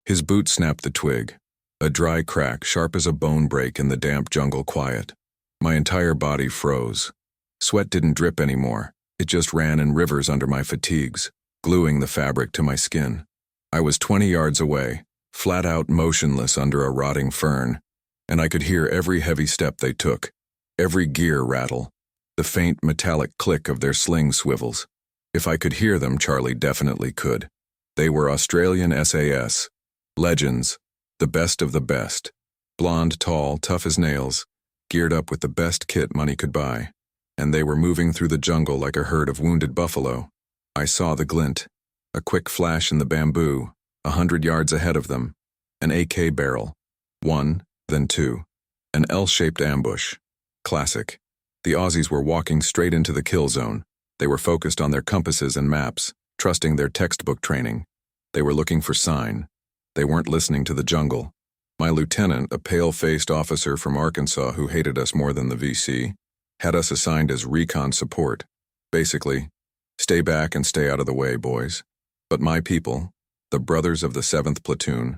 His boot snapped the twig. A dry crack, sharp as a bone break in the damp jungle quiet. My entire body froze. Sweat didn't drip anymore. It just ran in rivers under my fatigues, gluing the fabric to my skin. I was 20 yards away, flat out motionless under a rotting fern, and I could hear every heavy step they took, every gear rattle, the faint metallic click of their sling swivels. If I could hear them, Charlie definitely could. They were Australian SAS. Legends. The best of the best. Blonde, tall, tough as nails, geared up with the best kit money could buy. And they were moving through the jungle like a herd of wounded buffalo. I saw the glint. A quick flash in the bamboo, 100 yards ahead of them. An AK barrel. One, then two. An L-shaped ambush. Classic. The Aussies were walking straight into the kill zone. They were focused on their compasses and maps, trusting their textbook training. They were looking for sign. They weren't listening to the jungle. My lieutenant, a pale-faced officer from Arkansas who hated us more than the VC, had us assigned as recon support. Basically, stay back and stay out of the way, boys. But my people, the brothers of the 7th platoon,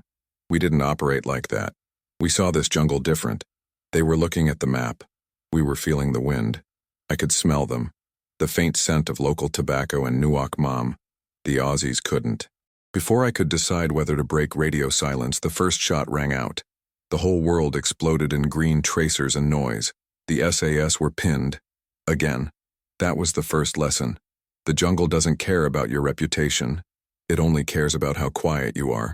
we didn't operate like that. We saw this jungle different. They were looking at the map. We were feeling the wind. I could smell them. The faint scent of local tobacco and nuoc mom. The Aussies couldn't. Before I could decide whether to break radio silence, the first shot rang out. The whole world exploded in green tracers and noise. The SAS were pinned. Again. That was the first lesson. The jungle doesn't care about your reputation. It only cares about how quiet you are.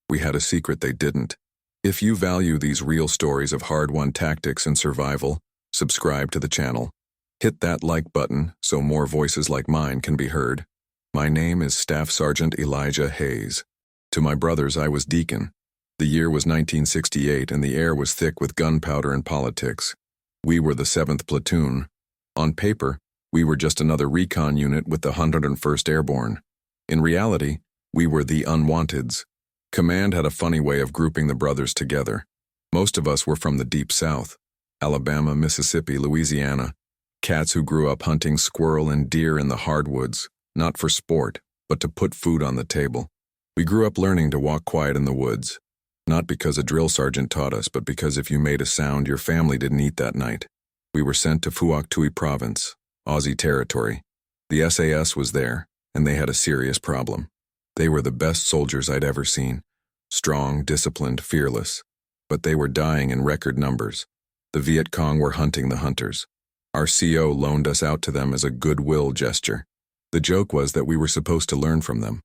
We had a secret they didn't. If you value these real stories of hard-won tactics and survival, subscribe to the channel. Hit that like button so more voices like mine can be heard. My name is Staff Sergeant Elijah Hayes. To my brothers, I was Deacon. The year was 1968 and the air was thick with gunpowder and politics. We were the 7th platoon. On paper, we were just another recon unit with the 101st Airborne. In reality, we were the Unwanteds. Command had a funny way of grouping the brothers together. Most of us were from the Deep South. Alabama, Mississippi, Louisiana. Cats who grew up hunting squirrel and deer in the hardwoods. Not for sport, but to put food on the table. We grew up learning to walk quiet in the woods. Not because a drill sergeant taught us, but because if you made a sound, your family didn't eat that night. We were sent to Phuoc Tuy Province, Aussie territory. The SAS was there, and they had a serious problem. They were the best soldiers I'd ever seen. Strong, disciplined, fearless. But they were dying in record numbers. The Viet Cong were hunting the hunters. Our CO loaned us out to them as a goodwill gesture. The joke was that we were supposed to learn from them.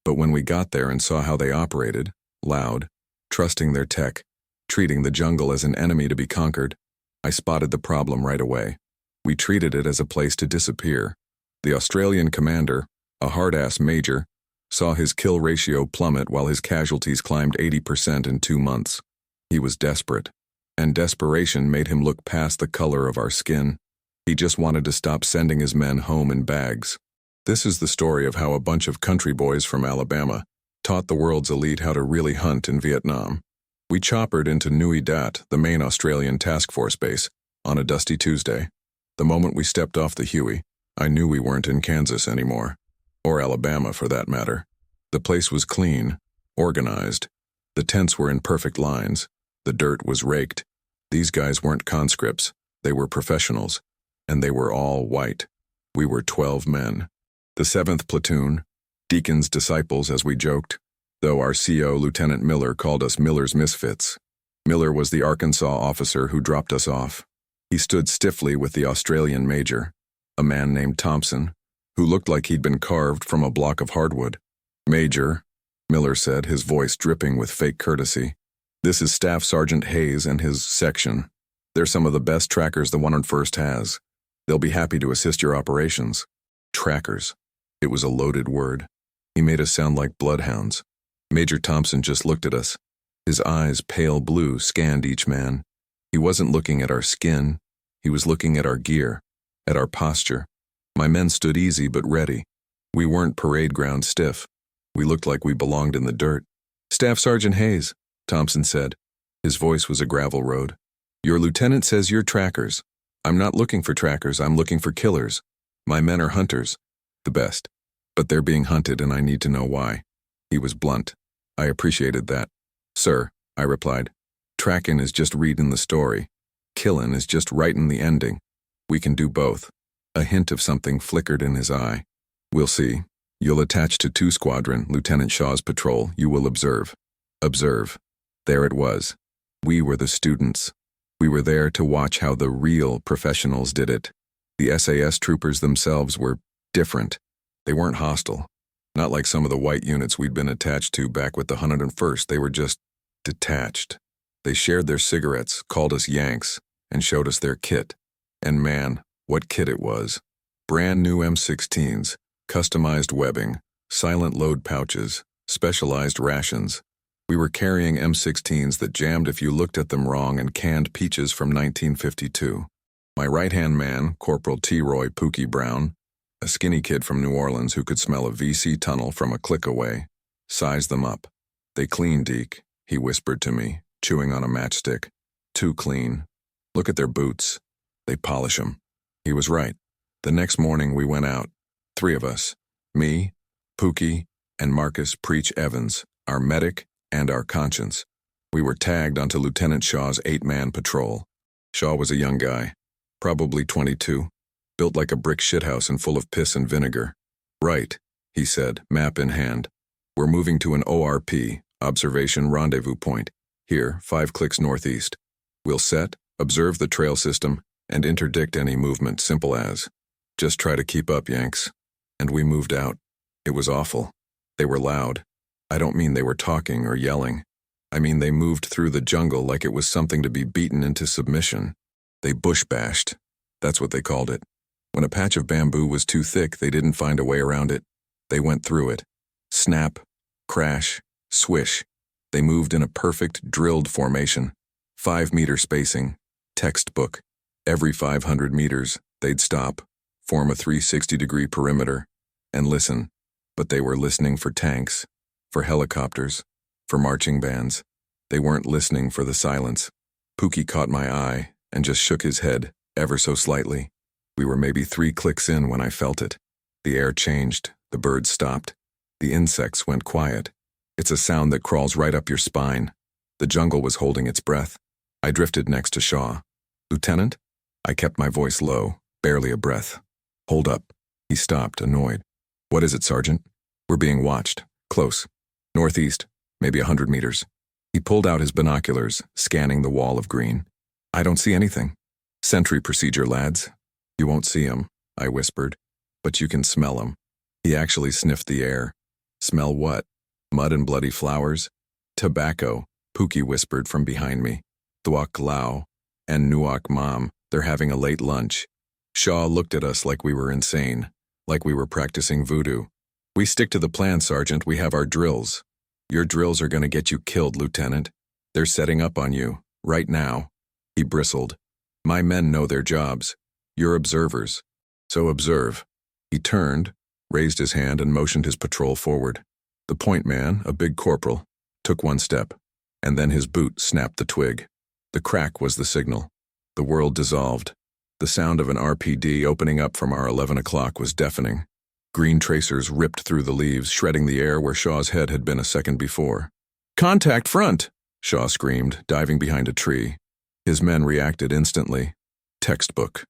But when we got there and saw how they operated, loud, trusting their tech, treating the jungle as an enemy to be conquered, I spotted the problem right away. We treated it as a place to disappear. The Australian commander, a hard-ass major, saw his kill ratio plummet while his casualties climbed 80% in 2 months. He was desperate, and desperation made him look past the color of our skin. He just wanted to stop sending his men home in bags. This is the story of how a bunch of country boys from Alabama taught the world's elite how to really hunt in Vietnam. We choppered into Nui Dat, the main Australian task force base, on a dusty Tuesday. The moment we stepped off the Huey, I knew we weren't in Kansas anymore. Or Alabama, for that matter. The place was clean, organized. The tents were in perfect lines. The dirt was raked. These guys weren't conscripts. They were professionals. And they were all white. We were 12 men. The 7th platoon, Deacon's disciples as we joked, though our CO, Lieutenant Miller, called us Miller's Misfits. Miller was the Arkansas officer who dropped us off. He stood stiffly with the Australian major, a man named Thompson, who looked like he'd been carved from a block of hardwood. "Major," Miller said, his voice dripping with fake courtesy, "this is Staff Sergeant Hayes and his section. They're some of the best trackers the 101st has. They'll be happy to assist your operations." Trackers. It was a loaded word. He made us sound like bloodhounds. Major Thompson just looked at us. His eyes, pale blue, scanned each man. He wasn't looking at our skin. He was looking at our gear, at our posture. My men stood easy but ready. We weren't parade ground stiff. We looked like we belonged in the dirt. "Staff Sergeant Hayes," Thompson said. His voice was a gravel road. "Your lieutenant says you're trackers. I'm not looking for trackers, I'm looking for killers. My men are hunters. The best. But they're being hunted and I need to know why." He was blunt. I appreciated that. Sir, I replied. Trackin' is just readin' the story. Killin' is just writin' the ending. We can do both. A hint of something flickered in his eye. We'll see. You'll attach to 2 Squadron, Lieutenant Shaw's patrol. You will observe. Observe. There it was. We were the students. We were there to watch how the real professionals did it. The SAS troopers themselves were different. They weren't hostile. Not like some of the white units we'd been attached to back with the 101st. They were just detached. They shared their cigarettes, called us Yanks, and showed us their kit. And man, what kit it was. Brand new M16s, customized webbing, silent load pouches, specialized rations. We were carrying M16s that jammed if you looked at them wrong, and canned peaches from 1952. My right-hand man, Corporal T. Roy Pookie Brown, a skinny kid from New Orleans who could smell a VC tunnel from a click away, sized them up. They clean, Deke, he whispered to me, chewing on a matchstick. Too clean. Look at their boots. They polish 'em. He was right. The next morning we went out. 3 of us. Me, Pookie, and Marcus Preach Evans, our medic and our conscience. We were tagged onto Lieutenant Shaw's 8-man patrol. Shaw was a young guy, probably 22, built like a brick shithouse and full of piss and vinegar. Right, he said, map in hand. We're moving to an ORP, observation rendezvous point. Here, 5 clicks northeast. We'll set, observe the trail system, and interdict any movement, simple as. Just try to keep up, Yanks. And we moved out. It was awful. They were loud. I don't mean they were talking or yelling. I mean they moved through the jungle like it was something to be beaten into submission. They bush-bashed. That's what they called it. When a patch of bamboo was too thick, they didn't find a way around it. They went through it. Snap, crash, swish. They moved in a perfect drilled formation. 5-meter spacing. Textbook. Every 500 meters, they'd stop, form a 360-degree perimeter, and listen. But they were listening for tanks, for helicopters, for marching bands. They weren't listening for the silence. Pookie caught my eye and just shook his head, ever so slightly. We were maybe 3 clicks in when I felt it. The air changed, the birds stopped. The insects went quiet. It's a sound that crawls right up your spine. The jungle was holding its breath. I drifted next to Shaw. Lieutenant? I kept my voice low, barely a breath. Hold up. He stopped, annoyed. What is it, Sergeant? We're being watched. Close. Northeast, maybe 100 meters. He pulled out his binoculars, scanning the wall of green. I don't see anything. Sentry procedure, lads. You won't see 'em, I whispered. But you can smell 'em. He actually sniffed the air. Smell what? Mud and bloody flowers? Tobacco, Pookie whispered from behind me. Thuak Lao and Nuak Mom, they're having a late lunch. Shaw looked at us like we were insane, like we were practicing voodoo. We stick to the plan, Sergeant. We have our drills. Your drills are going to get you killed, Lieutenant. They're setting up on you, right now. He bristled. My men know their jobs. You're observers. So observe. He turned, raised his hand, and motioned his patrol forward. The point man, a big corporal, took 1 step, and then his boot snapped the twig. The crack was the signal. The world dissolved. The sound of an RPD opening up from our 11 o'clock was deafening. Green tracers ripped through the leaves, shredding the air where Shaw's head had been a second before. Contact front! Shaw screamed, diving behind a tree. His men reacted instantly. Textbook.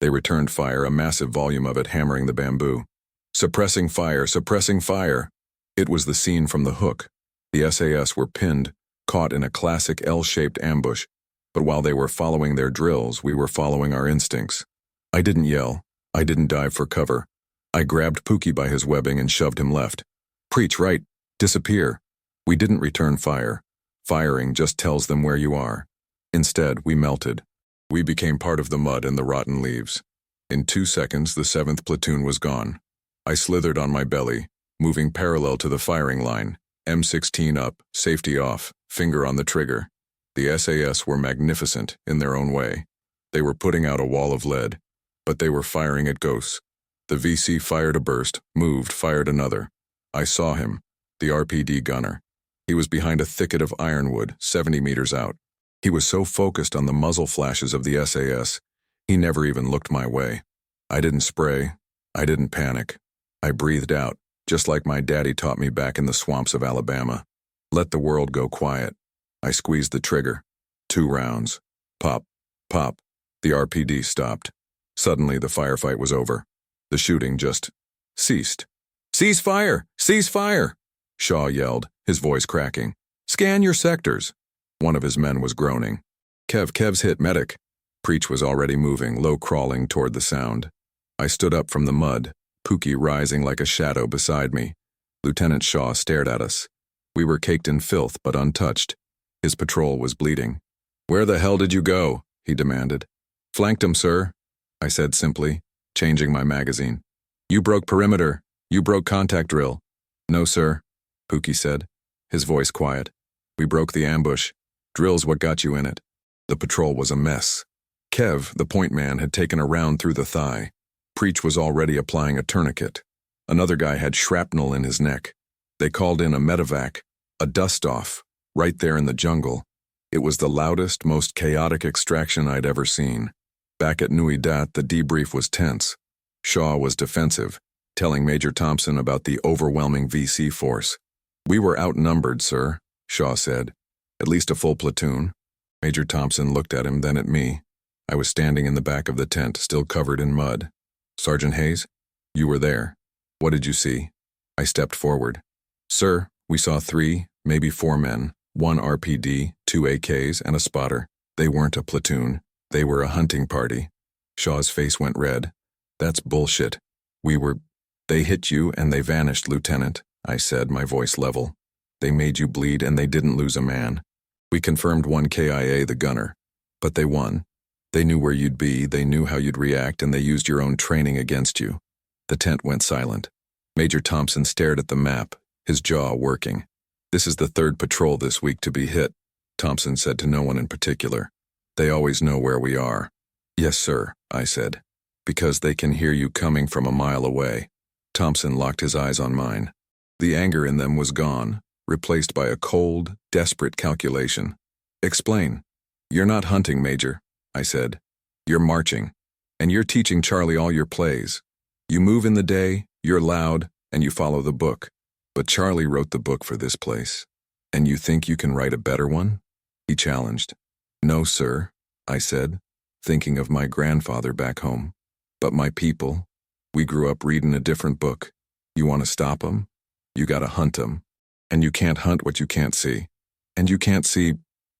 They returned fire, a massive volume of it hammering the bamboo. Suppressing fire, suppressing fire. It was the scene from The Hook. The SAS were pinned, caught in a classic L-shaped ambush. But while they were following their drills, we were following our instincts. I didn't yell. I didn't dive for cover. I grabbed Pookie by his webbing and shoved him left. Preach right. Disappear. We didn't return fire. Firing just tells them where you are. Instead, we melted. We became part of the mud and the rotten leaves. In 2 seconds, the 7th platoon was gone. I slithered on my belly, moving parallel to the firing line, M16 up, safety off, finger on the trigger. The SAS were magnificent in their own way. They were putting out a wall of lead, but they were firing at ghosts. The VC fired a burst, moved, fired another. I saw him, the RPD gunner. He was behind a thicket of ironwood, 70 meters out. He was so focused on the muzzle flashes of the SAS, he never even looked my way. I didn't spray. I didn't panic. I breathed out, just like my daddy taught me back in the swamps of Alabama. Let the world go quiet. I squeezed the trigger. 2 rounds. Pop, pop. The RPD stopped. Suddenly, the firefight was over. The shooting just ceased. "Cease fire! Cease fire!" Shaw yelled, his voice cracking. "Scan your sectors." One of his men was groaning. Kev's hit, medic." Preach was already moving, low crawling toward the sound. I stood up from the mud, Pookie rising like a shadow beside me. Lieutenant Shaw stared at us. We were caked in filth but untouched. His patrol was bleeding. "Where the hell did you go?" he demanded. "Flanked him, sir," I said simply, changing my magazine. "You broke perimeter. You broke contact drill." "No, sir," Pookie said, his voice quiet. "We broke the ambush. Drill's what got you in it." The patrol was a mess. Kev, the point man, had taken a round through the thigh. Preach was already applying a tourniquet. Another guy had shrapnel in his neck. They called in a medevac, a dust-off, right there in the jungle. It was the loudest, most chaotic extraction I'd ever seen. Back at Nui Dat, the debrief was tense. Shaw was defensive, telling Major Thompson about the overwhelming VC force. "We were outnumbered, sir," Shaw said. "At least a full platoon." Major Thompson looked at him, then at me. I was standing in the back of the tent, still covered in mud. "Sergeant Hayes, you were there. What did you see?" I stepped forward. "Sir, we saw 3, maybe 4 men, 1 RPD, 2 AKs, and a spotter. They weren't a platoon. They were a hunting party." Shaw's face went red. "That's bullshit. They hit you and they vanished, Lieutenant," I said, my voice level. "They made you bleed and they didn't lose a man. We confirmed 1 KIA, the gunner. But they won. They knew where you'd be, they knew how you'd react, and they used your own training against you." The tent went silent. Major Thompson stared at the map, his jaw working. "This is the 3rd patrol this week to be hit," Thompson said to no one in particular. "They always know where we are." "Yes, sir," I said, "because they can hear you coming from a mile away." Thompson locked his eyes on mine. The anger in them was gone, replaced by a cold, desperate calculation. "Explain." "You're not hunting, Major," I said. "You're marching. And you're teaching Charlie all your plays. You move in the day, you're loud, and you follow the book. But Charlie wrote the book for this place. And you think you can write a better one?" He challenged. "No, sir," I said, thinking of my grandfather back home. "But my people, we grew up reading a different book. You want to stop 'em? You gotta hunt 'em. And you can't hunt what you can't see. And you can't see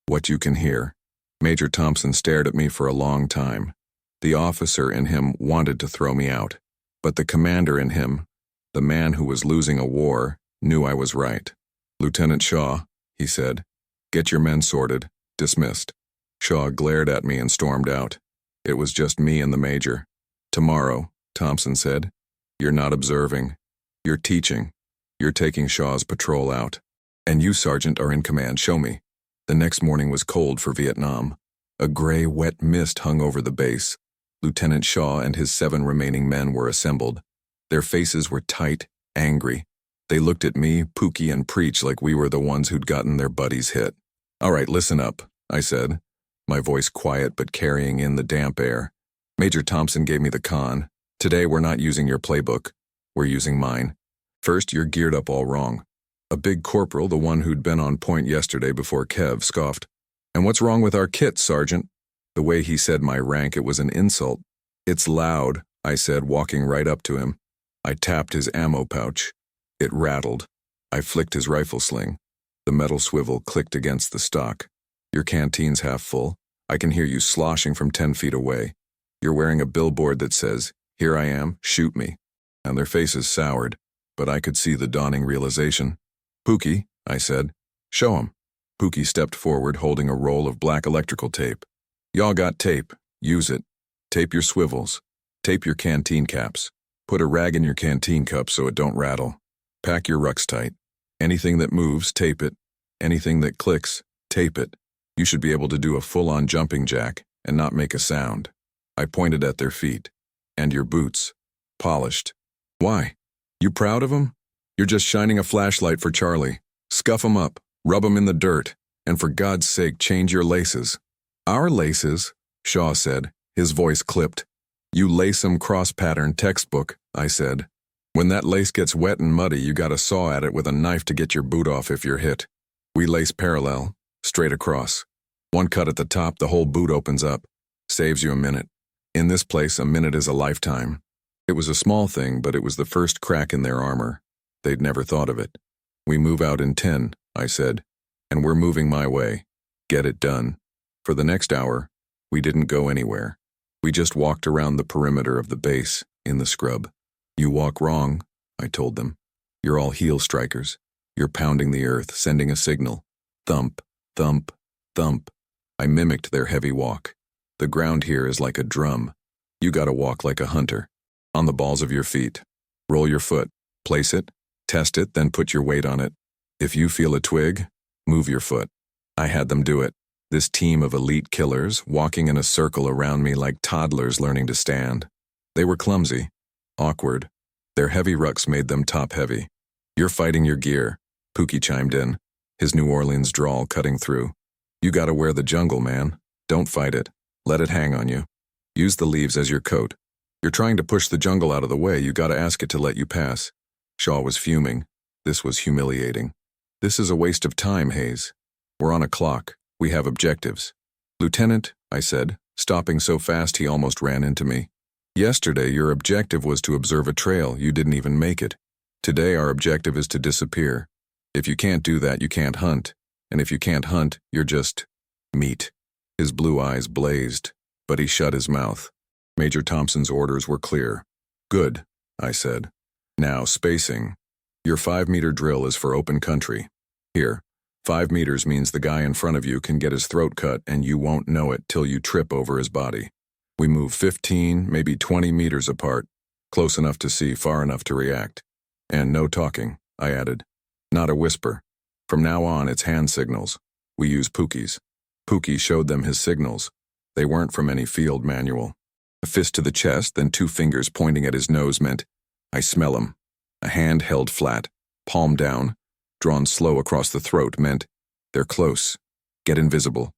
what you can hear." Major Thompson stared at me for a long time. The officer in him wanted to throw me out. But the commander in him, the man who was losing a war, knew I was right. "Lieutenant Shaw," he said, "get your men sorted. Dismissed." Shaw glared at me and stormed out. It was just me and the major. "Tomorrow," Thompson said, "you're not observing. You're teaching. You're taking Shaw's patrol out. And you, Sergeant, are in command. Show me." The next morning was cold for Vietnam. A gray, wet mist hung over the base. Lieutenant Shaw and his 7 remaining men were assembled. Their faces were tight, angry. They looked at me, Pookie, and Preach like we were the ones who'd gotten their buddies hit. "All right, listen up," I said, my voice quiet but carrying in the damp air. "Major Thompson gave me the con. Today we're not using your playbook. We're using mine. First, you're geared up all wrong." A big corporal, the one who'd been on point yesterday before Kev, scoffed. "And what's wrong with our kit, Sergeant?" The way he said my rank, it was an insult. "It's loud," I said, walking right up to him. I tapped his ammo pouch. It rattled. I flicked his rifle sling. The metal swivel clicked against the stock. "Your canteen's half full. I can hear you sloshing from 10 feet away. You're wearing a billboard that says, 'Here I am, shoot me.'" And their faces soured, but I could see the dawning realization. "Pookie," I said, "show 'em." Pookie stepped forward holding a roll of black electrical tape. "Y'all got tape. Use it. Tape your swivels. Tape your canteen caps. Put a rag in your canteen cup so it don't rattle. Pack your rucks tight. Anything that moves, tape it. Anything that clicks, tape it. You should be able to do a full-on jumping jack and not make a sound." I pointed at their feet. "And your boots. Polished. Why? You proud of 'em? You're just shining a flashlight for Charlie. Scuff 'em up, rub 'em in the dirt, and for God's sake change your laces." "Our laces," Shaw said, his voice clipped. "You lace 'em cross-pattern textbook," I said. "When that lace gets wet and muddy, you gotta saw at it with a knife to get your boot off if you're hit. We lace parallel, straight straight across. One cut at the top, the whole boot opens up. Saves you a minute. In this place, a minute is a lifetime. It was a small thing, but it was the first crack in their armor. They'd never thought of it. We move out in 10, I said, and we're moving my way. Get it done. For the next hour, we didn't go anywhere. We just walked around the perimeter of the base, in the scrub. You walk wrong, I told them. You're all heel strikers. You're pounding the earth, sending a signal. Thump, thump, thump. I mimicked their heavy walk. The ground here is like a drum. You gotta walk like a hunter. On the balls of your feet. Roll your foot. Place it. Test it, then put your weight on it. If you feel a twig, move your foot. I had them do it. This team of elite killers, walking in a circle around me like toddlers learning to stand. They were clumsy. Awkward. Their heavy rucks made them top-heavy. You're fighting your gear, Pookie chimed in, his New Orleans drawl cutting through. You gotta wear the jungle, man. Don't fight it. Let it hang on you. Use the leaves as your coat. You're trying to push the jungle out of the way, you gotta ask it to let you pass. Shaw was fuming. This was humiliating. This is a waste of time, Hayes. We're on a clock. We have objectives. Lieutenant, I said, stopping so fast he almost ran into me. Yesterday, your objective was to observe a trail. You didn't even make it. Today, our objective is to disappear. If you can't do that, you can't hunt. And if you can't hunt, you're just meat. His blue eyes blazed, but he shut his mouth. Major Thompson's orders were clear. Good, I said. Now, spacing. Your 5-meter drill is for open country. Here, 5 meters means the guy in front of you can get his throat cut and you won't know it till you trip over his body. We move 15, maybe 20 meters apart, close enough to see, far enough to react. And no talking, I added. Not a whisper. From now on, it's hand signals. We use Pookie's. Pookie showed them his signals. They weren't from any field manual. A fist to the chest, then 2 fingers pointing at his nose meant, I smell him. A hand held flat, palm down, drawn slow across the throat meant, they're close. Get invisible.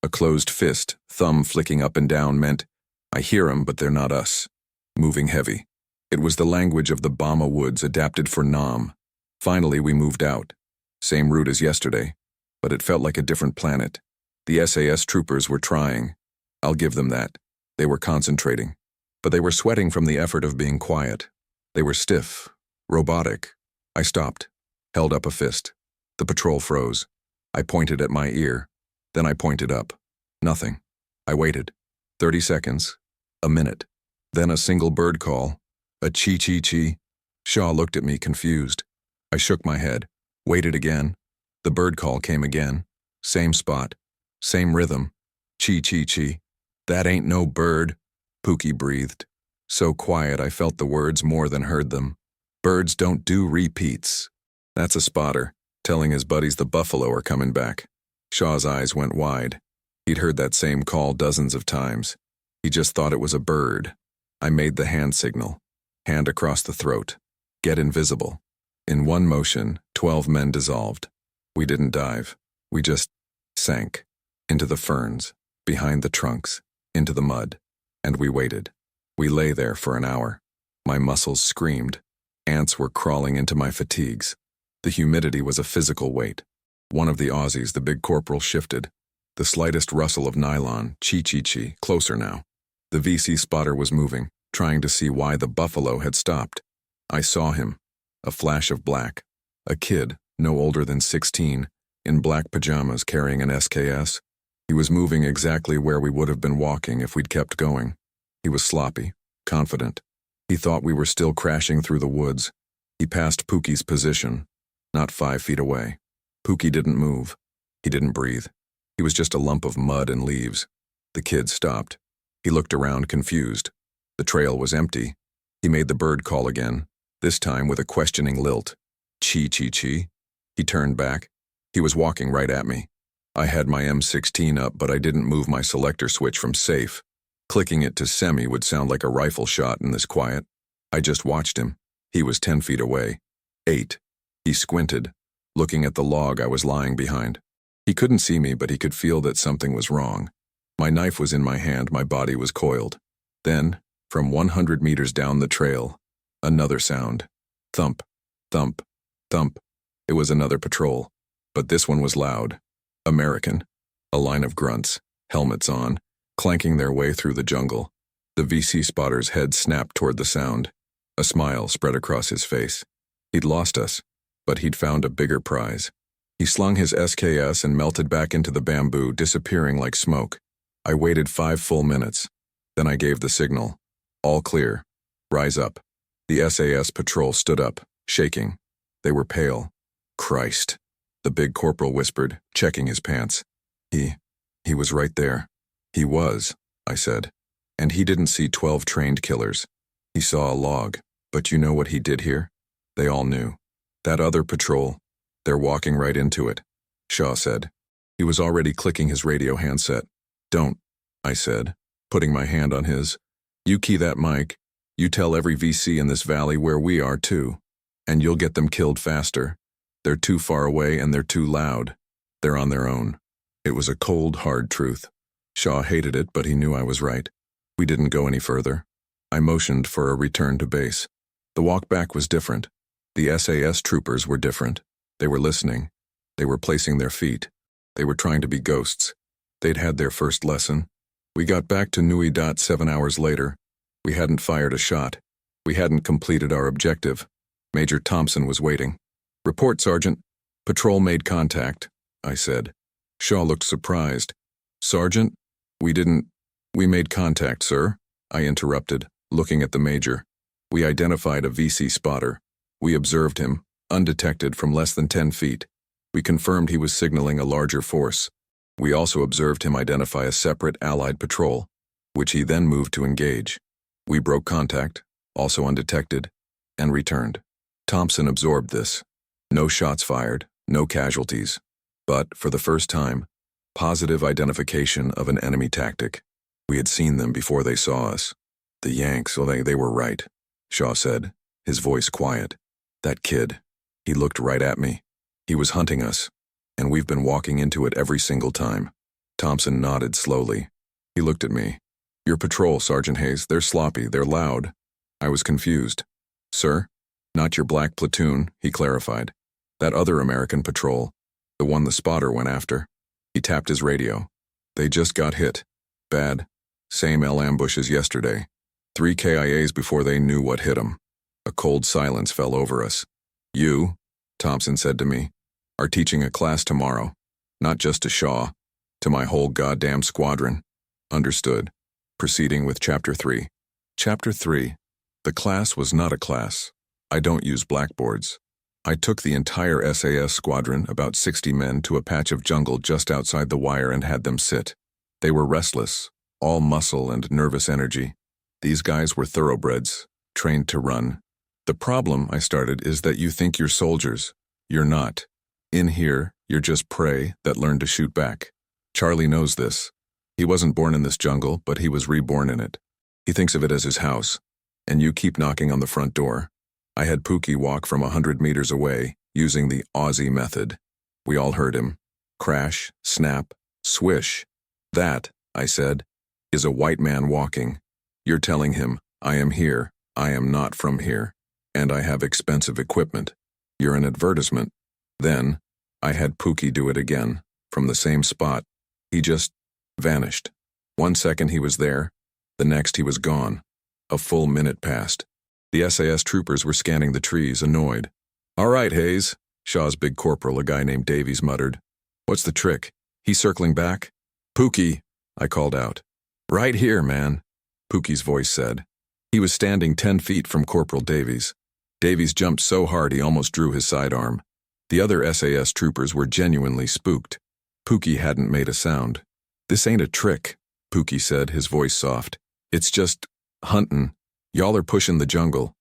A closed fist, thumb flicking up and down meant, I hear 'em, but they're not us. Moving heavy. It was the language of the Bama woods adapted for Nam. Finally, we moved out. Same route as yesterday, but it felt like a different planet. The SAS troopers were trying. I'll give them that. They were concentrating. But they were sweating from the effort of being quiet. They were stiff, robotic. I stopped, held up a fist. The patrol froze. I pointed at my ear. Then I pointed up. Nothing. I waited. 30 seconds. A minute. Then a single bird call. A chee-chee-chee. Shaw looked at me confused. I shook my head. Waited again. The bird call came again. Same spot. Same rhythm. Chee-chee-chee. That ain't no bird, Pookie breathed. So quiet I felt the words more than heard them. Birds don't do repeats. That's a spotter, telling his buddies the buffalo are coming back. Shaw's eyes went wide. He'd heard that same call dozens of times. He just thought it was a bird. I made the hand signal. Hand across the throat. Get invisible. In one motion, 12 men dissolved. We didn't dive. We just sank. Into the ferns, behind the trunks, into the mud. And we waited. We lay there for an hour. My muscles screamed. Ants were crawling into my fatigues. The humidity was a physical weight. One of the Aussies, the big corporal, shifted. The slightest rustle of nylon, chee-chee-chee, closer now. The VC spotter was moving, trying to see why the buffalo had stopped. I saw him. A flash of black. A kid, no older than 16, in black pajamas carrying an SKS. He was moving exactly where we would have been walking if we'd kept going. He was sloppy, confident. He thought we were still crashing through the woods. He passed Pookie's position, not 5 feet away. Pookie didn't move. He didn't breathe. He was just a lump of mud and leaves. The kid stopped. He looked around, confused. The trail was empty. He made the bird call again, this time with a questioning lilt. Chee-chee-chee. He turned back. He was walking right at me. I had my M16 up, but I didn't move my selector switch from safe. Clicking it to semi would sound like a rifle shot in this quiet. I just watched him. He was 10 feet away. 8. He squinted, looking at the log I was lying behind. He couldn't see me, but he could feel that something was wrong. My knife was in my hand, my body was coiled. Then, from 100 meters down the trail, another sound. Thump, thump, thump. It was another patrol, but this one was loud. American. A line of grunts, helmets on, clanking their way through the jungle. The VC spotter's head snapped toward the sound. A smile spread across his face. He'd lost us, but he'd found a bigger prize. He slung his SKS and melted back into the bamboo, disappearing like smoke. I waited 5 full minutes. Then I gave the signal. All clear. Rise up. The SAS patrol stood up, shaking. They were pale. Christ, the big corporal whispered, checking his pants. He was right there. He was, I said. And he didn't see 12 trained killers. He saw a log. But you know what he did here? They all knew. That other patrol, they're walking right into it, Shaw said. He was already clicking his radio handset. Don't, I said, putting my hand on his. You key that mic. You tell every VC in this valley where we are too. And you'll get them killed faster. They're too far away and they're too loud. They're on their own. It was a cold, hard truth. Shaw hated it, but he knew I was right. We didn't go any further. I motioned for a return to base. The walk back was different. The SAS troopers were different. They were listening. They were placing their feet. They were trying to be ghosts. They'd had their first lesson. We got back to Nui Dot 7 hours later. We hadn't fired a shot. We hadn't completed our objective. Major Thompson was waiting. Report, Sergeant. Patrol made contact, I said. Shaw looked surprised. Sergeant? We made contact, sir, I interrupted, looking at the major. We identified a VC spotter. We observed him, undetected from less than 10 feet. We confirmed he was signaling a larger force. We also observed him identify a separate Allied patrol, which he then moved to engage. We broke contact, also undetected, and returned. Thompson absorbed this. No shots fired, no casualties. But, for the first time, positive identification of an enemy tactic. We had seen them before they saw us. The Yanks, well, they were right, Shaw said, his voice quiet. That kid, he looked right at me. He was hunting us, and we've been walking into it every single time. Thompson nodded slowly. He looked at me. Your patrol, Sergeant Hayes, they're sloppy, they're loud. I was confused. Sir? Not your black platoon, he clarified. That other American patrol, the one the spotter went after. He tapped his radio. They just got hit. Bad. Same L ambush as yesterday. 3 KIAs before they knew what hit them. A cold silence fell over us. You, Thompson said to me, are teaching a class tomorrow. Not just to Shaw, to my whole goddamn squadron. Understood. Proceeding with Chapter 3. Chapter 3. The class was not a class. I don't use blackboards. I took the entire SAS squadron, about 60 men, to a patch of jungle just outside the wire and had them sit. They were restless, all muscle and nervous energy. These guys were thoroughbreds, trained to run. The problem, I started, is that you think you're soldiers. You're not. In here, you're just prey that learned to shoot back. Charlie knows this. He wasn't born in this jungle, but he was reborn in it. He thinks of it as his house. And you keep knocking on the front door. I had Pookie walk from 100 meters away, using the Aussie method. We all heard him. Crash, snap, swish. That, I said, is a white man walking. You're telling him, I am here, I am not from here, and I have expensive equipment. You're an advertisement. Then, I had Pookie do it again, from the same spot. He just vanished. 1 second he was there, the next he was gone. A full minute passed. The SAS troopers were scanning the trees, annoyed. All right, Hayes, Shaw's big corporal, a guy named Davies, muttered. What's the trick? He's circling back? Pookie, I called out. Right here, man, Pookie's voice said. He was standing 10 feet from Corporal Davies. Davies jumped so hard he almost drew his sidearm. The other SAS troopers were genuinely spooked. Pookie hadn't made a sound. This ain't a trick, Pookie said, his voice soft. It's just huntin'. Y'all are pushing the jungle.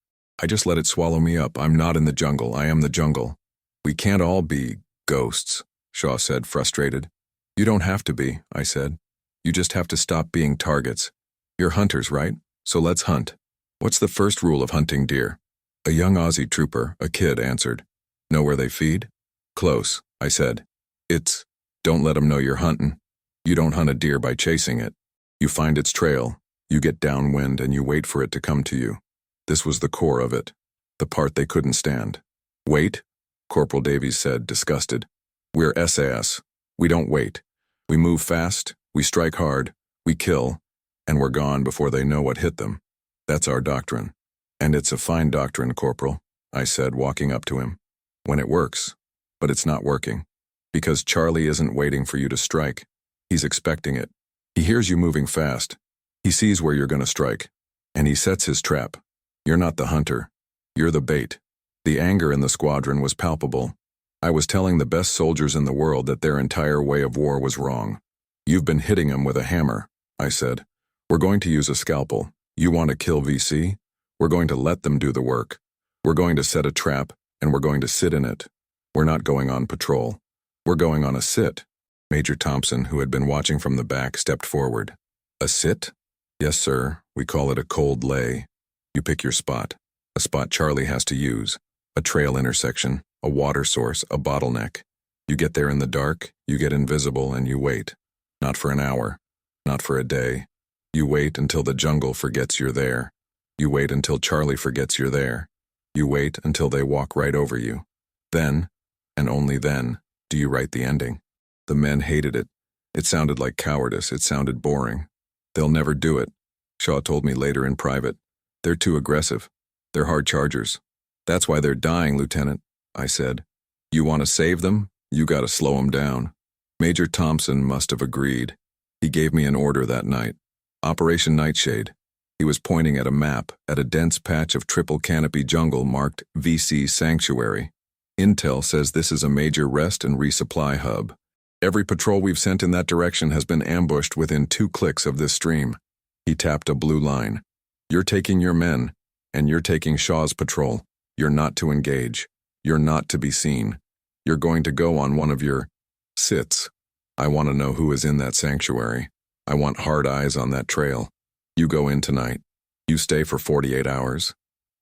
I just let it swallow me up. I'm not in the jungle. I am the jungle. We can't all be ghosts, Shaw said, frustrated. You don't have to be, I said. You just have to stop being targets. You're hunters, right? So let's hunt. What's the first rule of hunting deer? A young Aussie trooper, a kid, answered. Know where they feed? Close, I said. It's, don't let 'em know you're hunting. You don't hunt a deer by chasing it. You find its trail. You get downwind and you wait for it to come to you. This was the core of it, the part they couldn't stand. Wait, Corporal Davies said, disgusted. We're SAS. We don't wait. We move fast, we strike hard, we kill, and we're gone before they know what hit them. That's our doctrine. And it's a fine doctrine, Corporal, I said, walking up to him. When it works. But it's not working. Because Charlie isn't waiting for you to strike. He's expecting it. He hears you moving fast. He sees where you're going to strike. And he sets his trap. You're not the hunter. You're the bait. The anger in the squadron was palpable. I was telling the best soldiers in the world that their entire way of war was wrong. You've been hitting him with a hammer, I said. We're going to use a scalpel. You want to kill VC? We're going to let them do the work. We're going to set a trap, and we're going to sit in it. We're not going on patrol. We're going on a sit. Major Thompson, who had been watching from the back, stepped forward. A sit? Yes, sir. We call it a cold lay. You pick your spot. A spot Charlie has to use. A trail intersection, a water source, a bottleneck. You get there in the dark, you get invisible, and you wait. Not for an hour. Not for a day. You wait until the jungle forgets you're there. You wait until Charlie forgets you're there. You wait until they walk right over you. Then, and only then, do you write the ending. The men hated it. It sounded like cowardice. It sounded boring. They'll never do it. Shaw told me later in private. They're too aggressive. They're hard chargers. That's why they're dying, Lieutenant, I said. You want to save them? You got to slow them down. Major Thompson must have agreed. He gave me an order that night. Operation Nightshade. He was pointing at a map at a dense patch of triple canopy jungle marked VC Sanctuary. Intel says this is a major rest and resupply hub. Every patrol we've sent in that direction has been ambushed within 2 clicks of this stream. He tapped a blue line. You're taking your men, and you're taking Shaw's patrol. You're not to engage. You're not to be seen. You're going to go on one of your sits. I want to know who is in that sanctuary. I want hard eyes on that trail. You go in tonight. You stay for 48 hours.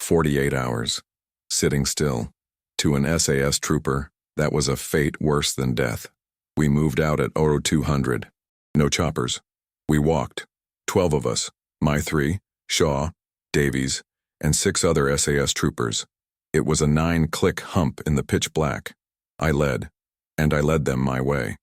48 hours. Sitting still. To an SAS trooper, that was a fate worse than death. We moved out at 0200. No choppers. We walked. 12 of us. My 3, Shaw, Davies, and 6 other SAS troopers. It was a 9-click hump in the pitch black. I led, and I led them my way.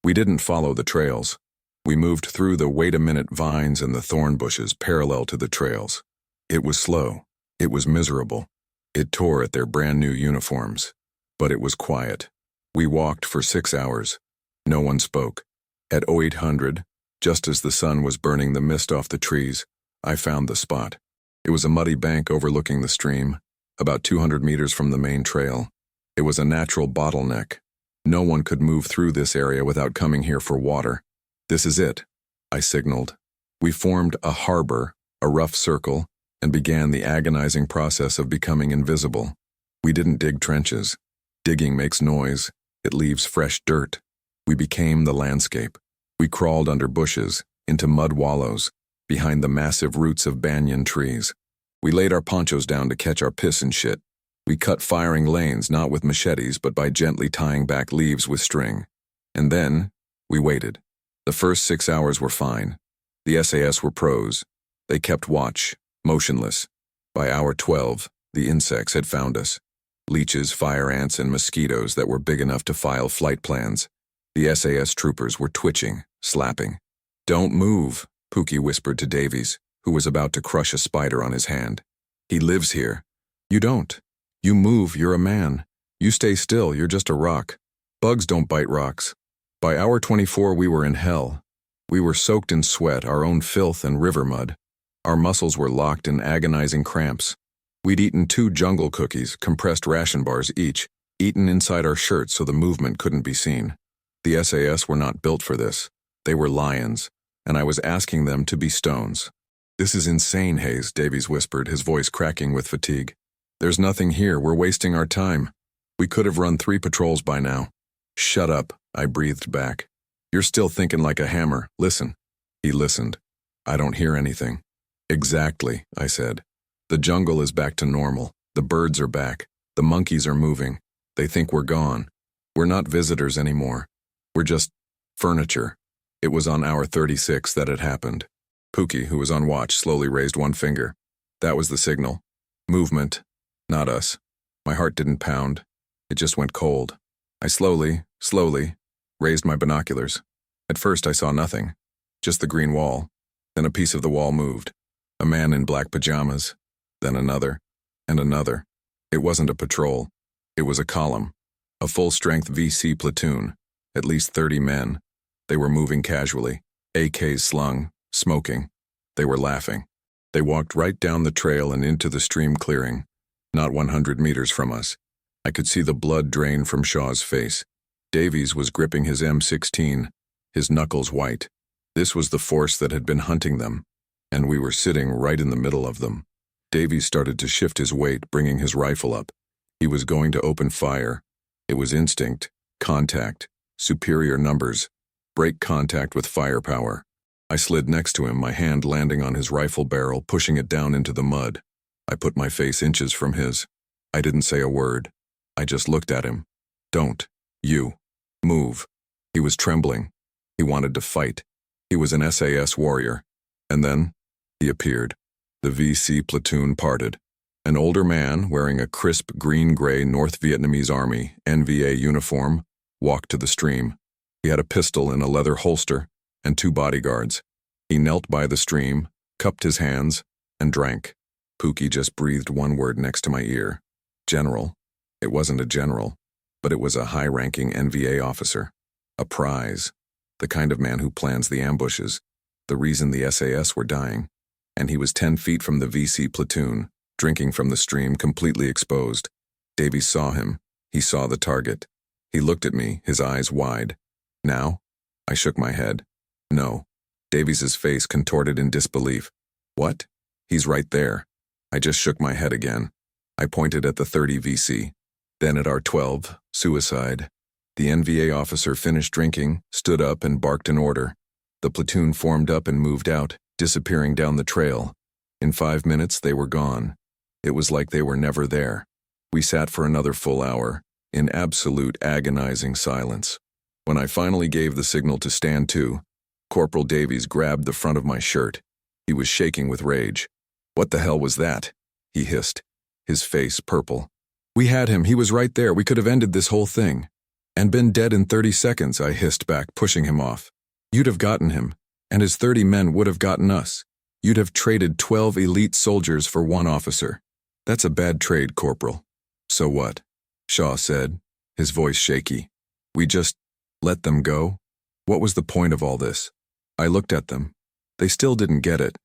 We didn't follow the trails. We moved through the wait-a-minute vines and the thorn bushes parallel to the trails. It was slow. It was miserable. It tore at their brand-new uniforms. But it was quiet. We walked for 6 hours. No one spoke. At 0800, just as the sun was burning the mist off the trees, I found the spot. It was a muddy bank overlooking the stream, about 200 meters from the main trail. It was a natural bottleneck. No one could move through this area without coming here for water. This is it, I signaled. We formed a harbor, a rough circle, and began the agonizing process of becoming invisible. We didn't dig trenches. Digging makes noise. It leaves fresh dirt. We became the landscape. We crawled under bushes, into mud wallows, behind the massive roots of banyan trees. We laid our ponchos down to catch our piss and shit. We cut firing lanes not with machetes but by gently tying back leaves with string. And then, we waited. The first 6 hours were fine. The SAS were pros. They kept watch, motionless. By hour 12, the insects had found us. Leeches, fire ants, and mosquitoes that were big enough to file flight plans. The SAS troopers were twitching, slapping. Don't move, Pookie whispered to Davies, who was about to crush a spider on his hand. He lives here. You don't. You move, you're a man. You stay still, you're just a rock. Bugs don't bite rocks. By hour 24, we were in hell. We were soaked in sweat, our own filth and river mud. Our muscles were locked in agonizing cramps. We'd eaten 2 jungle cookies, compressed ration bars each, eaten inside our shirts so the movement couldn't be seen. The SAS were not built for this. They were lions, and I was asking them to be stones. This is insane, Hayes, Davies whispered, his voice cracking with fatigue. There's nothing here, we're wasting our time. We could have run 3 patrols by now. Shut up, I breathed back. You're still thinking like a hammer, listen. He listened. I don't hear anything. Exactly, I said. The jungle is back to normal. The birds are back. The monkeys are moving. They think we're gone. We're not visitors anymore. We're just furniture. It was on hour 36 that it happened. Pookie, who was on watch, slowly raised one finger. That was the signal. Movement. Not us. My heart didn't pound. It just went cold. I slowly, Raised my binoculars. At first I saw nothing. Just the green wall. Then a piece of the wall moved. A man in black pajamas. Then another. And another. It wasn't a patrol. It was a column. A full-strength VC platoon. At least 30 men. They were moving casually. AKs slung. Smoking. They were laughing. They walked right down the trail and into the stream clearing. Not 100 meters from us. I could see the blood drain from Shaw's face. Davies was gripping his M16, his knuckles white. This was the force that had been hunting them, and we were sitting right in the middle of them. Davies started to shift his weight, bringing his rifle up. He was going to open fire. It was instinct, contact, superior numbers, break contact with firepower. I slid next to him, my hand landing on his rifle barrel, pushing it down into the mud. I put my face inches from his. I didn't say a word. I just looked at him. Don't. You. Move. He was trembling. He wanted to fight. He was an SAS warrior. And then, he appeared. The VC platoon parted. An older man, wearing a crisp green-gray North Vietnamese Army NVA uniform, walked to the stream. He had a pistol in a leather holster and 2 bodyguards. He knelt by the stream, cupped his hands, and drank. Pookie just breathed one word next to my ear. General. It wasn't a general, but it was a high-ranking NVA officer. A prize. The kind of man who plans the ambushes. The reason the SAS were dying. And he was 10 feet from the VC platoon, drinking from the stream, completely exposed. Davies saw him. He saw the target. He looked at me, his eyes wide. Now? I shook my head. No. Davies's face contorted in disbelief. What? He's right there. I just shook my head again. I pointed at the 30 VC. Then at our 12, suicide. The NVA officer finished drinking, stood up, and barked an order. The platoon formed up and moved out, disappearing down the trail. In 5 minutes, they were gone. It was like they were never there. We sat for another full hour, in absolute agonizing silence. When I finally gave the signal to stand to, Corporal Davies grabbed the front of my shirt. He was shaking with rage. What the hell was that? He hissed, his face purple. We had him. He was right there. We could have ended this whole thing. And been dead in 30 seconds, I hissed back, pushing him off. You'd have gotten him, and his 30 men would have gotten us. You'd have traded 12 elite soldiers for 1 officer. That's a bad trade, Corporal. So what? Shaw said, his voice shaky. We just let them go? What was the point of all this? I looked at them. They still didn't get it.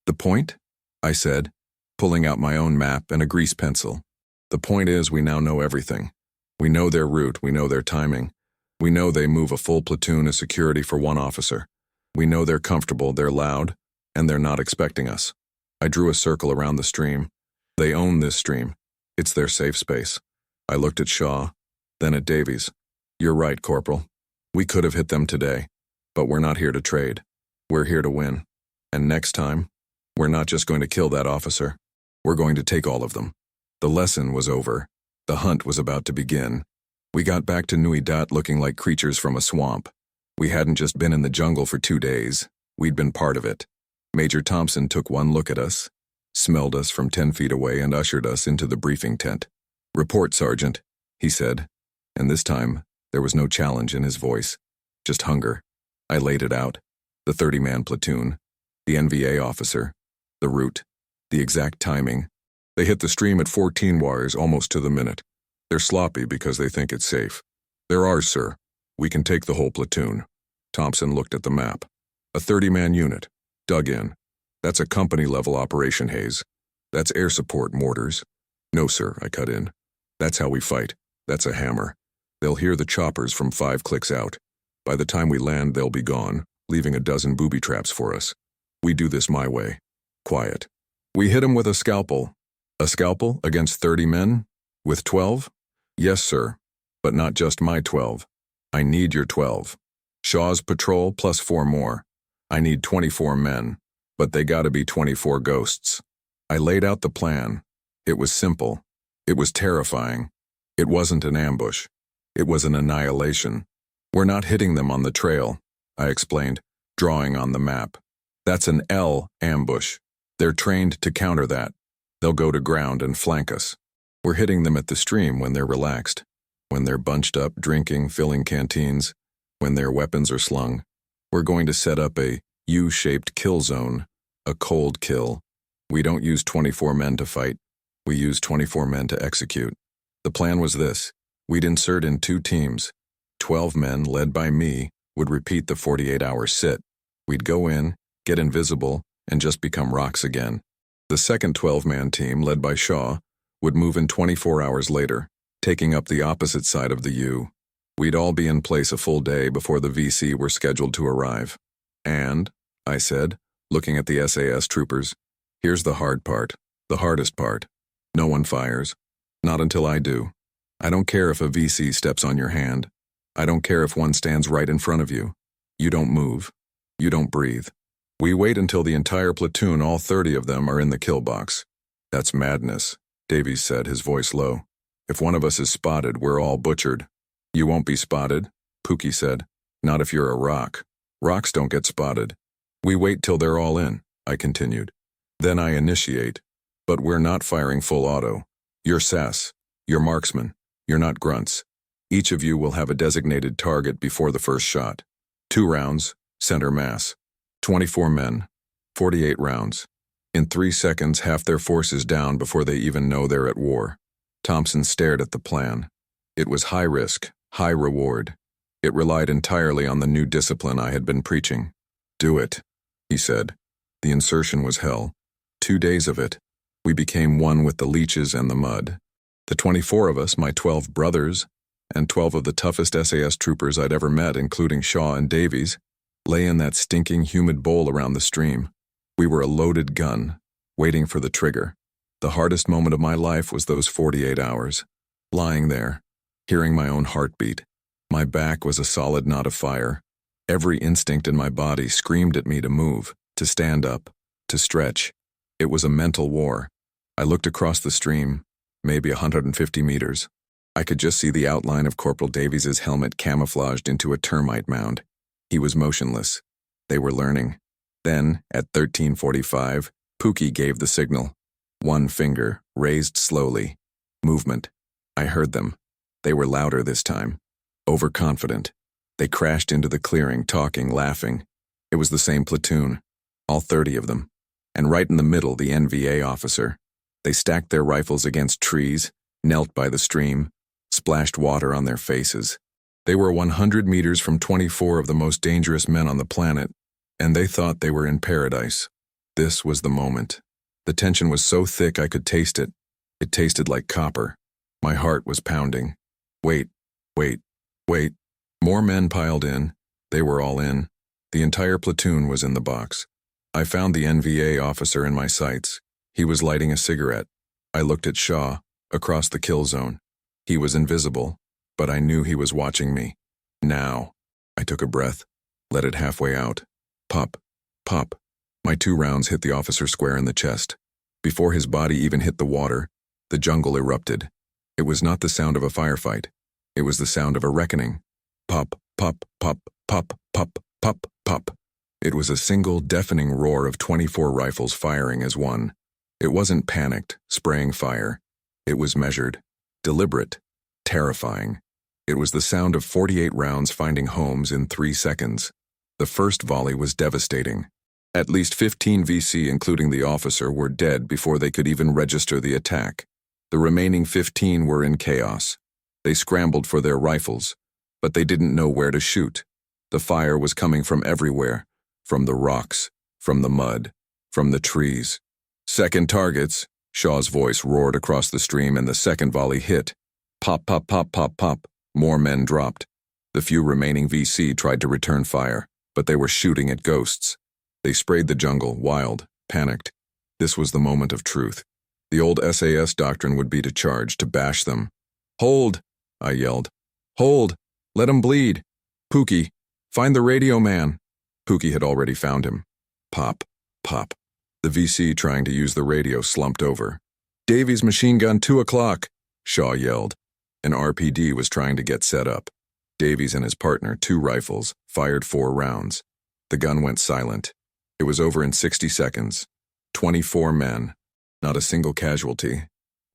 The point? I said, pulling out my own map and a grease pencil. The point is we now know everything. We know their route, we know their timing. We know they move a full platoon as security for 1 officer. We know they're comfortable, they're loud, and they're not expecting us. I drew a circle around the stream. They own this stream. It's their safe space. I looked at Shaw, then at Davies. You're right, Corporal. We could have hit them today, but we're not here to trade. We're here to win. And next time, we're not just going to kill that officer. We're going to take all of them. The lesson was over. The hunt was about to begin. We got back to Nui Dat looking like creatures from a swamp. We hadn't just been in the jungle for 2 days. We'd been part of it. Major Thompson took one look at us, smelled us from 10 feet away, and ushered us into the briefing tent. Report, Sergeant, he said. And this time, there was no challenge in his voice, just hunger. I laid it out. The 30-man platoon, the NVA officer, the route, the exact timing. They hit the stream at 14 wires almost to the minute. They're sloppy because they think it's safe. They're ours, sir. We can take the whole platoon. Thompson looked at the map. A 30-man unit. Dug in. That's a company-level operation, Hayes. That's air support mortars. No, sir, I cut in. That's how we fight. That's a hammer. They'll hear the choppers from 5 clicks out. By the time we land, they'll be gone, leaving a dozen booby traps for us. We do this my way. Quiet. We hit 'em with a scalpel. A scalpel against 30 men? With 12? Yes, sir. But not just my 12. I need your 12. Shaw's patrol plus 4 more. I need 24 men. But they gotta be 24 ghosts. I laid out the plan. It was simple. It was terrifying. It wasn't an ambush. It was an annihilation. We're not hitting them on the trail, I explained, drawing on the map. That's an L ambush. They're trained to counter that. They'll go to ground and flank us. We're hitting them at the stream when they're relaxed, when they're bunched up, drinking, filling canteens. when their weapons are slung. We're going to set up a U-shaped kill zone, a cold kill. We don't use 24 men to fight. We use 24 men to execute. The plan was this. We'd insert in 2 teams. 12 men, led by me, would repeat the 48-hour sit. We'd go in, get invisible, and just become rocks again. The second 12-man team, led by Shaw, would move in 24 hours later, taking up the opposite side of the U. We'd all be in place a full day before the VC were scheduled to arrive. And, I said, looking at the SAS troopers, here's the hard part, the hardest part. No one fires. Not until I do. I don't care if a VC steps on your hand. I don't care if one stands right in front of you. You don't move. You don't breathe. We wait until the entire platoon, all 30 of them, are in the kill box. That's madness, Davies said, his voice low. If one of us is spotted, we're all butchered. You won't be spotted, Pookie said. Not if you're a rock. Rocks don't get spotted. We wait till they're all in, I continued. Then I initiate. But we're not firing full auto. You're SAS. You're marksmen. You're not grunts. Each of you will have a designated target before the first shot. 2 rounds, center mass. 24 men. 48 rounds. In 3 seconds, half their force is down before they even know they're at war. Thompson stared at the plan. It was high risk, high reward. It relied entirely on the new discipline I had been preaching. Do it, he said. The insertion was hell. 2 days of it. We became one with the leeches and the mud. The 24 of us, my 12 brothers, and 12 of the toughest SAS troopers I'd ever met, including Shaw and Davies, lay in that stinking, humid bowl around the stream. We were a loaded gun, waiting for the trigger. The hardest moment of my life was those 48 hours. Lying there, hearing my own heartbeat. My back was a solid knot of fire. Every instinct in my body screamed at me to move, to stand up, to stretch. It was a mental war. I looked across the stream, maybe 150 meters. I could just see the outline of Corporal Davies's helmet camouflaged into a termite mound. He was motionless. They were learning. Then, at 13:45, Pookie gave the signal. One finger, raised slowly. Movement. I heard them. They were louder this time. Overconfident. They crashed into the clearing, talking, laughing. It was the same platoon. All 30 of them. And right in the middle, the NVA officer. They stacked their rifles against trees, knelt by the stream, splashed water on their faces. They were 100 meters from 24 of the most dangerous men on the planet, and they thought they were in paradise. This was the moment. The tension was so thick I could taste it. It tasted like copper. My heart was pounding. Wait, wait, wait. More men piled in. They were all in. The entire platoon was in the box. I found the NVA officer in my sights. He was lighting a cigarette. I looked at Shaw, across the kill zone. He was invisible, but I knew he was watching me. Now. I took a breath, let it halfway out. Pop, pop. My 2 rounds hit the officer square in the chest. Before his body even hit the water, the jungle erupted. It was not the sound of a firefight. It was the sound of a reckoning. Pop, pop, pop, pop, pop, pop, pop. It was a single, deafening roar of 24 rifles firing as one. It wasn't panicked, spraying fire. It was measured, deliberate, terrifying. It was the sound of 48 rounds finding homes in 3 seconds. The first volley was devastating. At least 15 VC, including the officer, were dead before they could even register the attack. The remaining 15 were in chaos. They scrambled for their rifles, but they didn't know where to shoot. The fire was coming from everywhere, from the rocks, from the mud, from the trees. Second targets, Shaw's voice roared across the stream, and the second volley hit. Pop, pop, pop, pop, pop. More men dropped. The few remaining VC tried to return fire, but they were shooting at ghosts. They sprayed the jungle, wild, panicked. This was the moment of truth. The old SAS doctrine would be to charge, to bash them. Hold, I yelled. Hold, let him bleed. Pookie, find the radio man. Pookie had already found him. Pop, pop. The VC trying to use the radio slumped over. Davies machine gun 2 o'clock, Shaw yelled. An RPD was trying to get set up. Davies and his partner, 2 rifles, fired 4 rounds. The gun went silent. It was over in 60 seconds. 24 men. Not a single casualty.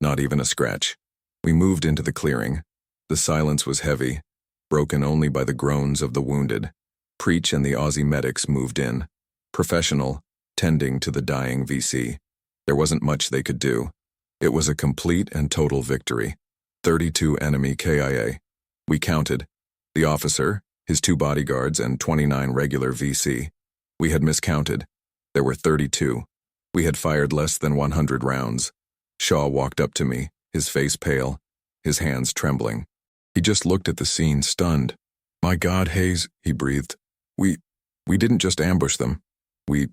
Not even a scratch. We moved into the clearing. The silence was heavy. broken only by the groans of the wounded. Preach and the Aussie medics moved in. Professional, tending to the dying VC. There wasn't much they could do. It was a complete and total victory. 32 enemy KIA. We counted. The officer, his 2 bodyguards, and 29 regular VC. We had miscounted. There were 32. We had fired less than 100 rounds. Shaw walked up to me, his face pale, his hands trembling. He just looked at the scene, stunned. "My God, Hayes," he breathed. We didn't just ambush them. We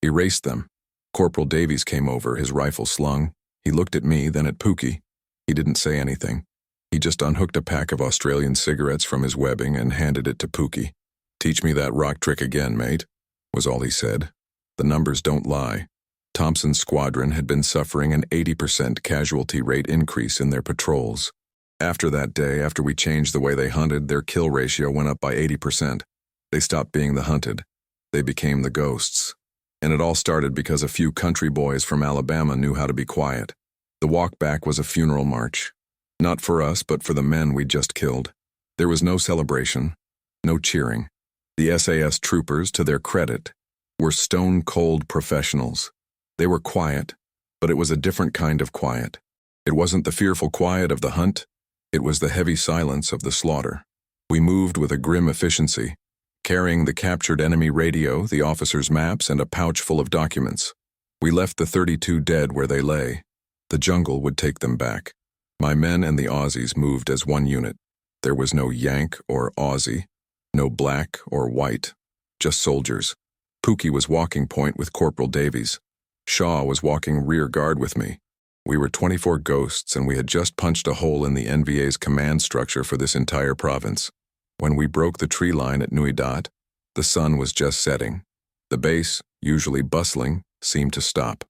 erased them." Corporal Davies came over, his rifle slung. He looked at me, then at Pookie. He didn't say anything. He just unhooked a pack of Australian cigarettes from his webbing and handed it to Pookie. "Teach me that rock trick again, mate," was all he said. The numbers don't lie. Thompson's squadron had been suffering an 80% casualty rate increase in their patrols. After that day, after we changed the way they hunted, their kill ratio went up by 80%. They stopped being the hunted. They became the ghosts. And it all started because a few country boys from Alabama knew how to be quiet. The walk back was a funeral march. Not for us, but for the men we'd just killed. There was no celebration, no cheering. The SAS troopers, to their credit, were stone-cold professionals. They were quiet, but it was a different kind of quiet. It wasn't the fearful quiet of the hunt. It was the heavy silence of the slaughter. We moved with a grim efficiency, carrying the captured enemy radio, the officers' maps, and a pouch full of documents. We left the 32 dead where they lay. The jungle would take them back. My men and the Aussies moved as one unit. There was no Yank or Aussie, no black or white, just soldiers. Pookie was walking point with Corporal Davies. Shaw was walking rear guard with me. We were 24 ghosts, and we had just punched a hole in the NVA's command structure for this entire province. When we broke the tree line at Nui Dat, the sun was just setting. The base, usually bustling, seemed to stop.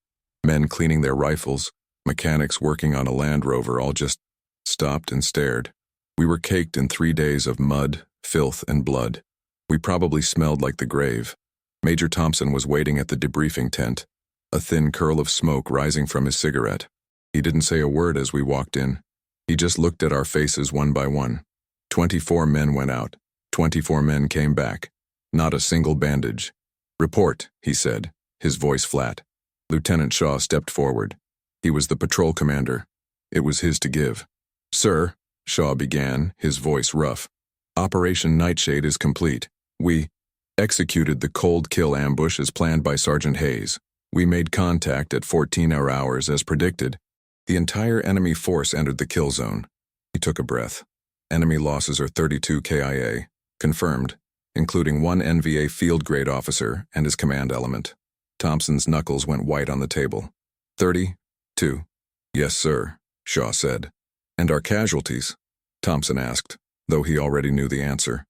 Men cleaning their rifles, mechanics working on a Land Rover all just stopped and stared. We were caked in 3 days of mud, filth, and blood. We probably smelled like the grave. Major Thompson was waiting at the debriefing tent, a thin curl of smoke rising from his cigarette. He didn't say a word as we walked in. He just looked at our faces one by one. 24 men went out. 24 men came back. Not a single bandage. "Report," he said, his voice flat. Lieutenant Shaw stepped forward. He was the patrol commander. It was his to give. "Sir," Shaw began, his voice rough. "Operation Nightshade is complete. We executed the cold kill ambush as planned by Sergeant Hayes. We made contact at 14 hours as predicted. The entire enemy force entered the kill zone." He took a breath. "Enemy losses are 32 KIA, confirmed, including 1 NVA field grade officer and his command element." Thompson's knuckles went white on the table. 32. "Yes, sir," Shaw said. "And our casualties?" Thompson asked, though he already knew the answer.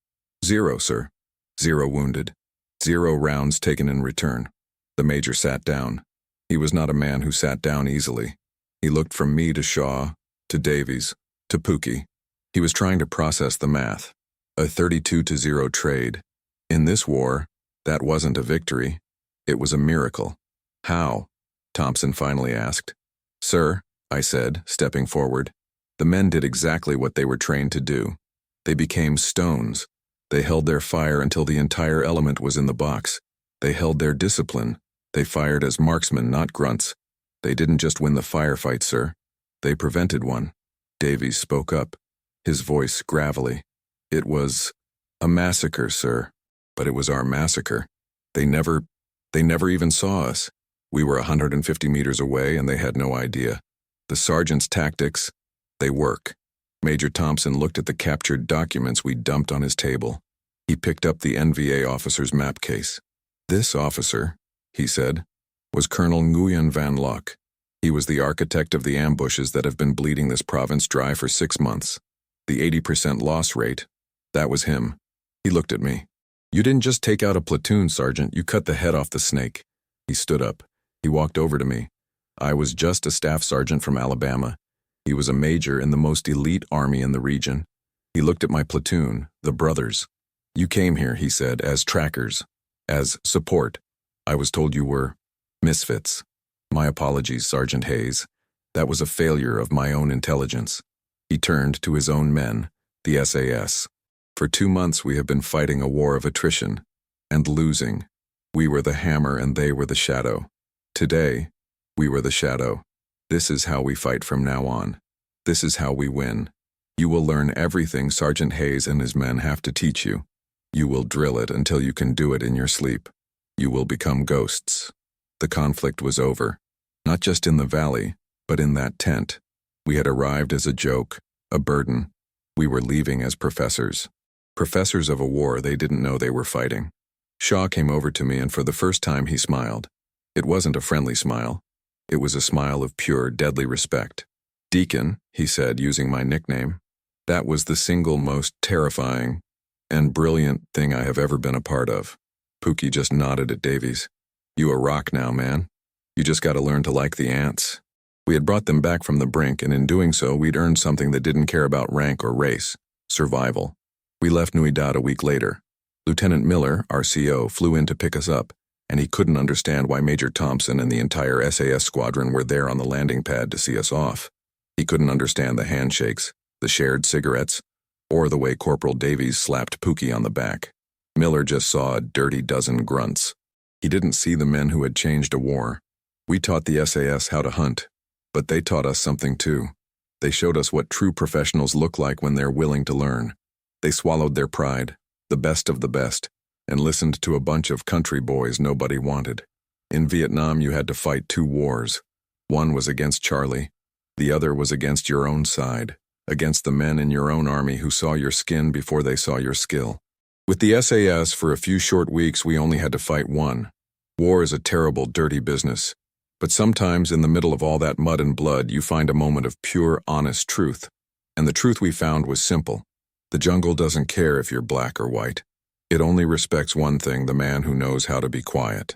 0, sir. 0 wounded. 0 rounds taken in return." The major sat down. He was not a man who sat down easily. He looked from me to Shaw, to Davies, to Pookie. He was trying to process the math. A 32-0 trade. In this war, that wasn't a victory. It was a miracle. "How?" Thompson finally asked. "Sir," I said, stepping forward, "the men did exactly what they were trained to do. They became stones. They held their fire until the entire element was in the box. They held their discipline. They fired as marksmen, not grunts. They didn't just win the firefight, sir. They prevented one." Davies spoke up, his voice gravelly. "It was a massacre, sir. But it was our massacre. They never even saw us. We were 150 meters away and they had no idea. The sergeant's tactics, they work." Major Thompson looked at the captured documents we dumped on his table. He picked up the NVA officer's map case. "This officer," he said, "was Colonel Nguyen Van Lock. He was the architect of the ambushes that have been bleeding this province dry for 6 months. The 80% loss rate, that was him." He looked at me. "You didn't just take out a platoon, Sergeant, you cut the head off the snake." He stood up. He walked over to me. I was just a staff sergeant from Alabama. He was a major in the most elite army in the region. He looked at my platoon, the brothers. "You came here," he said, "as trackers, as support. I was told you were misfits. My apologies, Sergeant Hayes. That was a failure of my own intelligence." He turned to his own men, the SAS. For 2 months we have been fighting a war of attrition. And losing. We were the hammer and they were the shadow. Today, we were the shadow. This is how we fight from now on. This is how we win. You will learn everything Sergeant Hayes and his men have to teach you. You will drill it until you can do it in your sleep. You will become ghosts. The conflict was over. Not just in the valley, but in that tent. We had arrived as a joke, a burden. We were leaving as professors. Professors of a war they didn't know they were fighting. Shaw came over to me and for the first time he smiled. It wasn't a friendly smile. It was a smile of pure, deadly respect. "Deacon," he said, using my nickname. That was the single most terrifying and brilliant thing I have ever been a part of. Pookie just nodded at Davies. "You a rock now, man. You just gotta learn to like the ants." We had brought them back from the brink, and in doing so, we'd earned something that didn't care about rank or race: survival. We left Nui Dat a week later. Lieutenant Miller, our CO, flew in to pick us up, and he couldn't understand why Major Thompson and the entire SAS squadron were there on the landing pad to see us off. He couldn't understand the handshakes, the shared cigarettes, or the way Corporal Davies slapped Pookie on the back. Miller just saw a dirty dozen grunts. He didn't see the men who had changed a war. We taught the SAS how to hunt, but they taught us something too. They showed us what true professionals look like when they're willing to learn. They swallowed their pride, the best of the best, and listened to a bunch of country boys nobody wanted. In Vietnam, you had to fight 2 wars. One was against Charlie. The other was against your own side, against the men in your own army who saw your skin before they saw your skill. With the SAS, for a few short weeks, we only had to fight one. War is a terrible, dirty business. But sometimes in the middle of all that mud and blood, you find a moment of pure, honest truth. And the truth we found was simple. The jungle doesn't care if you're black or white. It only respects one thing: the man who knows how to be quiet.